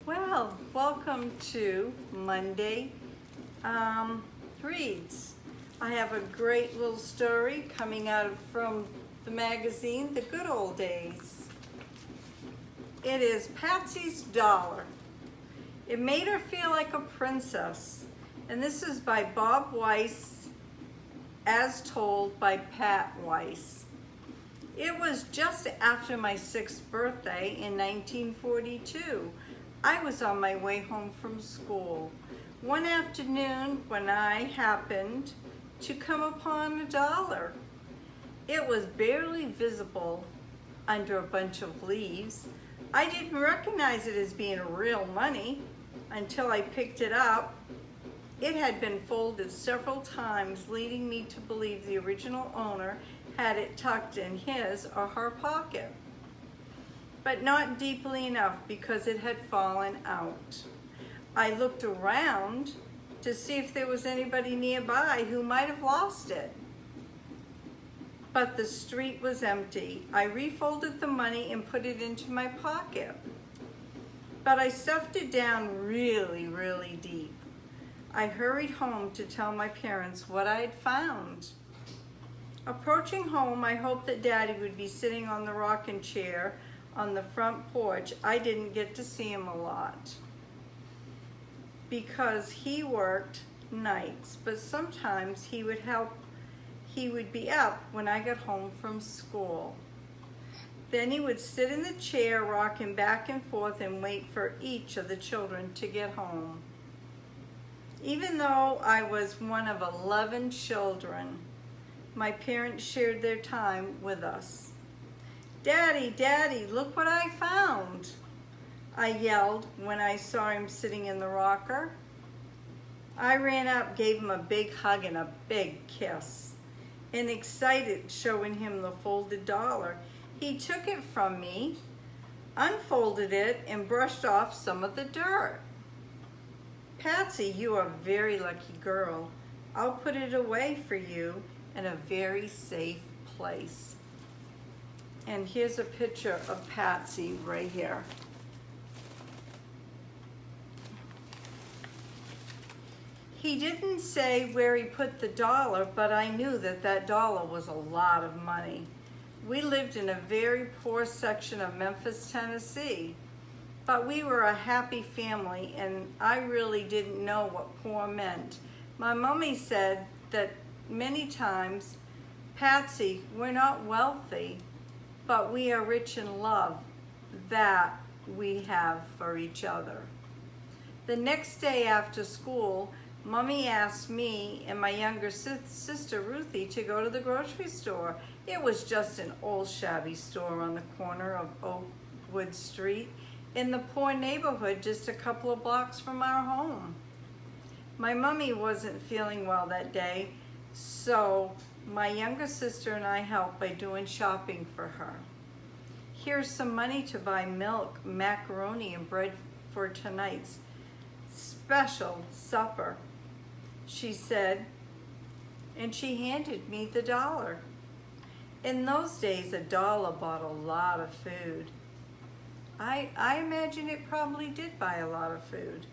Well, welcome to Monday Reads. I have a great little story coming out from the magazine, The Good Old Days. It is Patsy's Dollar. It made her feel like a princess. And this is by Bob Weiss, as told by Pat Weiss. It was just after my 6th birthday in 1942. I was on my way home from school one afternoon when I happened to come upon a dollar. It was barely visible under a bunch of leaves. I didn't recognize it as being real money until I picked it up. It had been folded several times, leading me to believe the original owner had it tucked in his or her pocket, but not deeply enough because it had fallen out. I looked around to see if there was anybody nearby who might have lost it, but the street was empty. I refolded the money and put it into my pocket, but I stuffed it down really deep. I hurried home to tell my parents what I had found. Approaching home, I hoped that Daddy would be sitting on the rocking chair on the front porch. I didn't get to see him a lot because he worked nights, but sometimes he would be up when I got home from school. Then he would sit in the chair, rocking back and forth, and wait for each of the children to get home. Even though I was one of 11 children, my parents shared their time with us. "Daddy, Daddy, look what I found!" I yelled when I saw him sitting in the rocker. I ran up, gave him a big hug and a big kiss, and excited, showing him the folded dollar. He took it from me, unfolded it, and brushed off some of the dirt. "Patsy, you are a very lucky girl. I'll put it away for you in a very safe place." And here's a picture of Patsy right here. He didn't say where he put the dollar, but I knew that that dollar was a lot of money. We lived in a very poor section of Memphis, Tennessee, but we were a happy family, and I really didn't know what poor meant. My mommy said that many times, "Patsy, we're not wealthy, but we are rich in love that we have for each other." The next day after school, Mommy asked me and my younger sister Ruthie to go to the grocery store. It was just an old shabby store on the corner of Oakwood Street in the poor neighborhood just a couple of blocks from our home. My mommy wasn't feeling well that day, so my younger sister and I helped by doing shopping for her. "Here's some money to buy milk, macaroni, and bread for tonight's special supper," she said, and she handed me the dollar. In those days, a dollar bought a lot of food. I imagine it probably did buy a lot of food.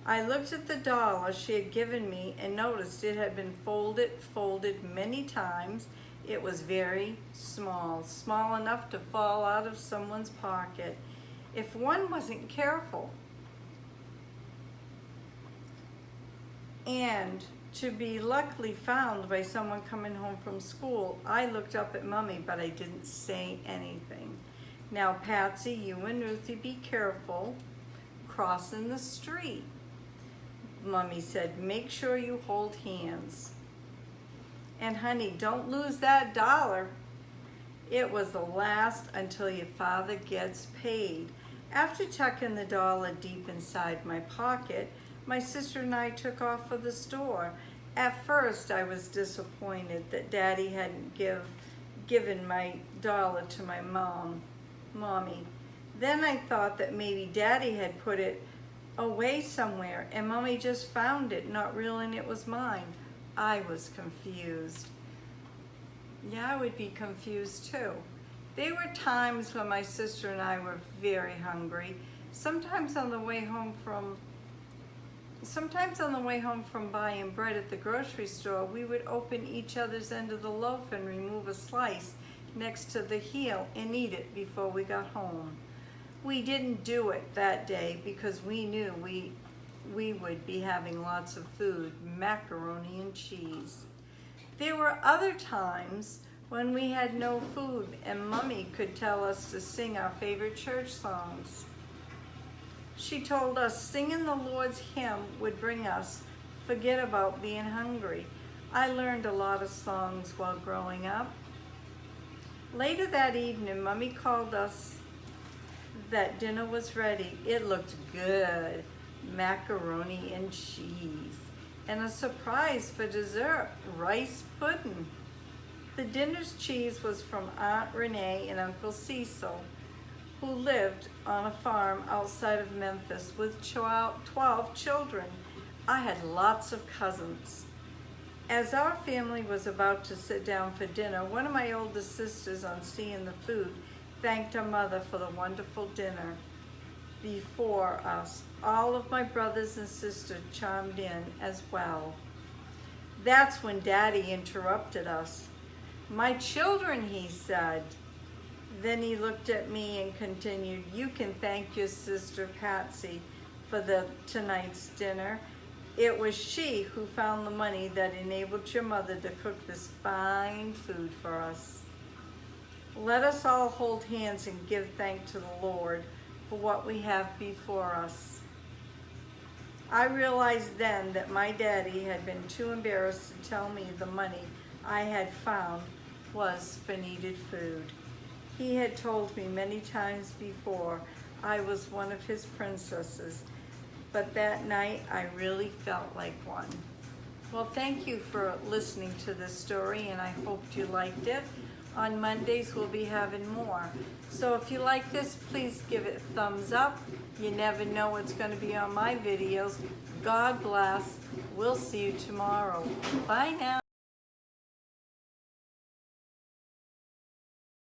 I looked at the dollar she had given me and noticed it had been folded many times. It was very small enough to fall out of someone's pocket if one wasn't careful. And to be luckily found by someone coming home from school, I looked up at Mommy, but I didn't say anything. "Now, Patsy, you and Ruthie be careful crossing the street," Mommy said. "Make sure you hold hands. And honey, don't lose that dollar. It was the last until your father gets paid." After tucking the dollar deep inside my pocket, my sister and I took off for the store. At first, I was disappointed that Daddy hadn't given my dollar to my Mommy. Then I thought that maybe Daddy had put it away somewhere and Mommy just found it, not realizing it was mine. I was confused. Yeah, I would be confused too. There were times when my sister and I were very hungry. Sometimes on the way home from buying bread at the grocery store, we would open each other's end of the loaf and remove a slice next to the heel and eat it before we got home. We didn't do it that day because we knew we would be having lots of food, macaroni and cheese. There were other times when we had no food and Mommy could tell us to sing our favorite church songs. She told us singing the Lord's hymn would bring us forget about being hungry. I learned a lot of songs while growing up. Later that evening, Mommy called us that dinner was ready. It looked good, macaroni and cheese. And a surprise for dessert, rice pudding. The dinner's cheese was from Aunt Renee and Uncle Cecil, who lived on a farm outside of Memphis with 12 children. I had lots of cousins. As our family was about to sit down for dinner, one of my oldest sisters, on seeing the food, thanked her mother for the wonderful dinner before us. All of my brothers and sisters chimed in as well. That's when Daddy interrupted us. "My children," he said. Then he looked at me and continued, "You can thank your sister Patsy for tonight's dinner. It was she who found the money that enabled your mother to cook this fine food for us. Let us all hold hands and give thanks to the Lord for what we have before us." I realized then that my daddy had been too embarrassed to tell me the money I had found was for needed food. He had told me many times before I was one of his princesses, but that night I really felt like one. Well, thank you for listening to this story, and I hoped you liked it. On Mondays, we'll be having more. So if you like this, please give it a thumbs up. You never know what's going to be on my videos. God bless. We'll see you tomorrow. Bye now.